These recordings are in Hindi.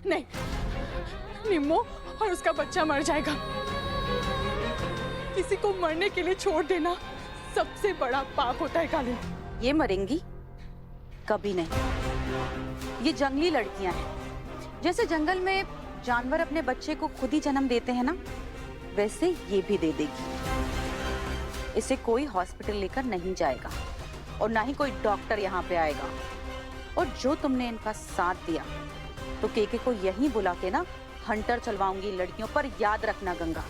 नहीं नहीं, निम्मो और उसका बच्चा मर जाएगा। किसी को मरने के लिए छोड़ देना सबसे बड़ा पाप होता है कालिन। ये मरेंगी कभी नहीं। ये जंगली लड़कियां हैं। जैसे जंगल में जानवर अपने बच्चे को खुद ही जन्म देते हैं ना, वैसे ये भी दे देगी। इसे कोई हॉस्पिटल लेकर नहीं जाएगा और ना ही कोई डॉक्टर यहाँ पे आएगा। और जो तुमने इनका साथ दिया तो केके को यहीं बुला के ना हंटर चलवाऊंगी लड़कियों पर, याद रखना गंगा।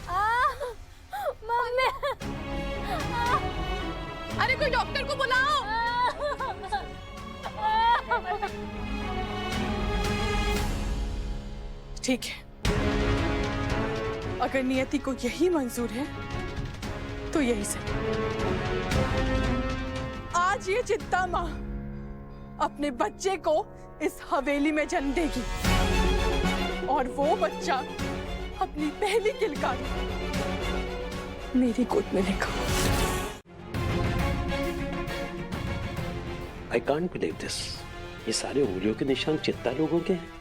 मम्मी, अरे कोई डॉक्टर को बुलाओ। ठीक है, अगर नियति को यही मंजूर है तो यही से आज ये चित्ता माँ अपने बच्चे को इस हवेली में जन्म देगी और वो बच्चा अपनी पहली किलकारी मेरी गोद में लेगा। I can't believe this. ये सारे उंगलियों के निशान चित्ता लोगों के हैं।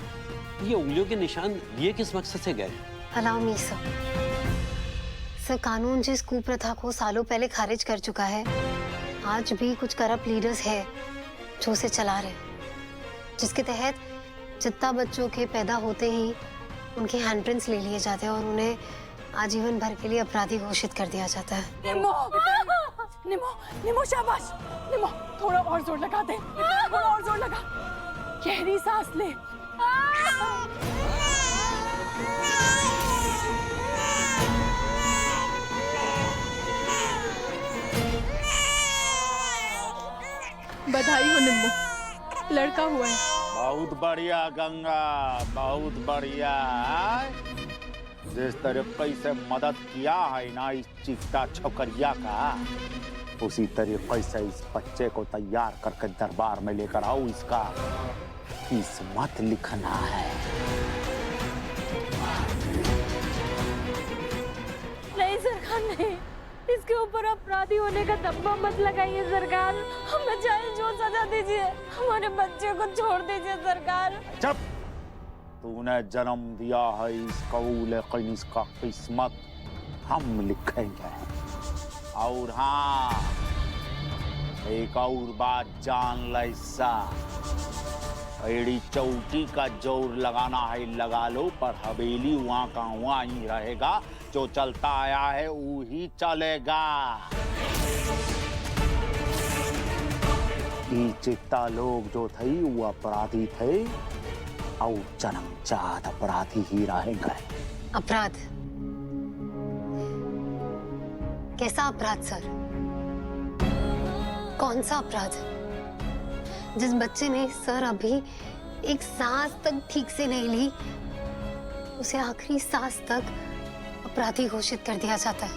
ये उंगलियों के निशान ये किस मकसद से गए? अलाउ मी सर, कानून जिस कुप्रथा को सालों पहले खारिज कर चुका है, आज भी कुछ करप्ट लीडर्स है जो उसे चला रहे, जिसके तहत चित्ता बच्चों के पैदा होते ही उनके हैंडप्रिंट्स ले लिए जाते हैं और उन्हें आजीवन भर के लिए अपराधी घोषित कर दिया जाता है। निम्मो, निम्मो, निम्मो शाबाश। निम्मो थोड़ा और जोर लगा दे, थोड़ा और जोर लगा। गहरी सांस ले। बधाई हो निम्मो, लड़का हुआ है। बहुत बढ़िया गंगा, बहुत बढ़िया। जिस तरीके से मदद किया है ना इस चित्ता छोकरिया का, उसी तरीके से इस बच्चे को तैयार करके दरबार में लेकर आओ। इसका किस्मत लिखना है। नहीं सरकार, नहीं, इसके ऊपर अपराधी होने का दब्बा मत लगाइए सरकार। हमें चाहे जो सजा दीजिए, हमारे बच्चे को छोड़ दीजिए सरकार। चुप! तूने जन्म दिया है इस कबूल का किस्मत हम लिखेंगे। और हाँ, एक और बात जान ले सा, एड़ी चौटी का जोर लगाना है लगा लो, पर हवेली वहाँ का वहाँ ही रहेगा। जो चलता आया है वही चलेगा। ये चित्ता लोग जो थे वो अपराधी थे और जन्मजात अपराधी ही रहेंगे। अपराध? कैसा अपराध सर? कौन सा अपराध? जिस बच्चे ने सर अभी एक सांस तक ठीक से नहीं ली, उसे आखिरी सांस तक अपराधी घोषित कर दिया जाता है।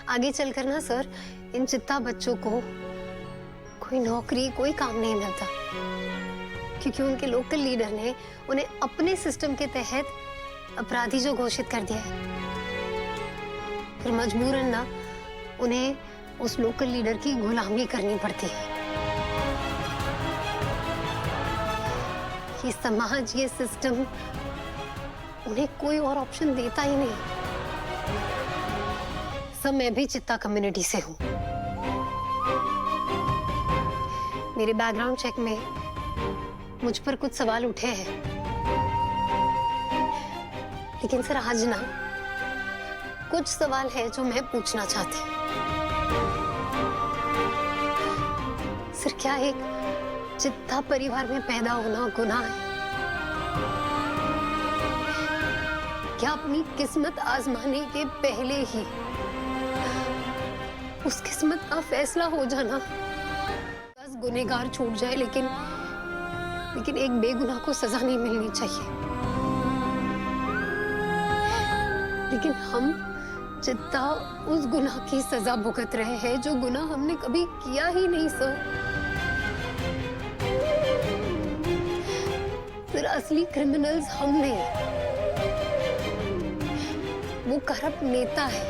आगे चलकर ना सर, इन चित्ता बच्चों को कोई नौकरी, कोई काम नहीं मिलता, क्योंकि उनके लोकल लीडर ने उन्हें अपने सिस्टम के तहत अपराधी जो घोषित कर दिया है। फिर मजबूरन ना उन्हें उस लोकल लीडर की गुलामी करनी पड़ती है। ये समाज, ये सिस्टम उन्हें कोई और ऑप्शन देता ही नहीं। सब मैं भी चित्ता कम्युनिटी से हूँ। मेरे बैकग्राउंड चेक में मुझ पर कुछ सवाल उठे हैं, लेकिन सर आज ना कुछ सवाल है जो मैं पूछना चाहती हूँ। सर, क्या एक चित्ता परिवार में पैदा होना गुनाह है? क्या अपनी किस्मत आजमाने के पहले ही उस किस्मत का फैसला हो जाना, बस गुनहगार छूट जाए, लेकिन एक बेगुनाह को सजा नहीं मिलनी चाहिए? लेकिन हम चित्ता उस गुनाह की सजा भुगत रहे हैं जो गुनाह हमने कभी किया ही नहीं सर। फिर असली क्रिमिनल्स हम नहीं, वो करप्ट नेता है।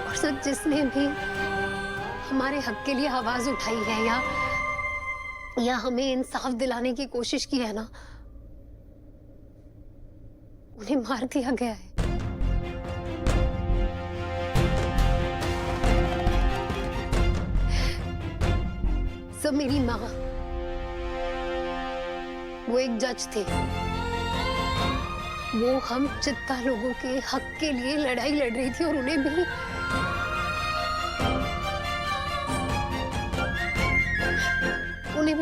और सर, जिसने भी हमारे हक के लिए आवाज उठाई है या हमें इंसाफ दिलाने की कोशिश की है ना, उन्हें मार दिया गया है। सब मेरी माँ, वो एक जज थे। वो हम चित्ता लोगों के हक के लिए लड़ाई लड़ रही थी और उन्हें भी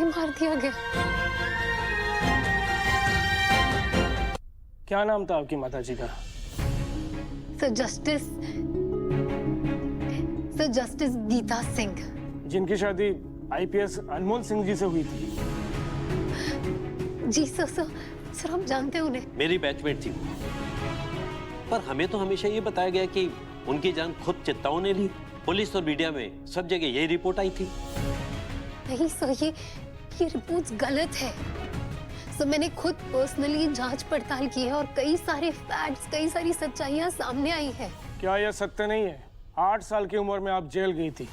मार दिया गया। क्या नाम था आपकी माताजी का? सर जस्टिस गीता सिंह, जिनकी शादी आईपीएस अनमोल सिंह जी से हुई थी। जी सर हम जानते हैं उन्हें। मेरी बैचमेट थी, पर हमें तो हमेशा ये बताया गया कि उनकी जान खुद चित्ताओं ने ली। पुलिस और मीडिया में सब जगह यही रिपोर्ट आई थी। नहीं सर, ये रिपोर्ट्स गलत है। सर मैंने खुद पर्सनली जांच पड़ताल की है और कई सारे फैक्ट्स, कई सारी सच्चाइयां सामने आई है। क्या यह सत्य नहीं है? 8 साल की उम्र में आप जेल गई थी।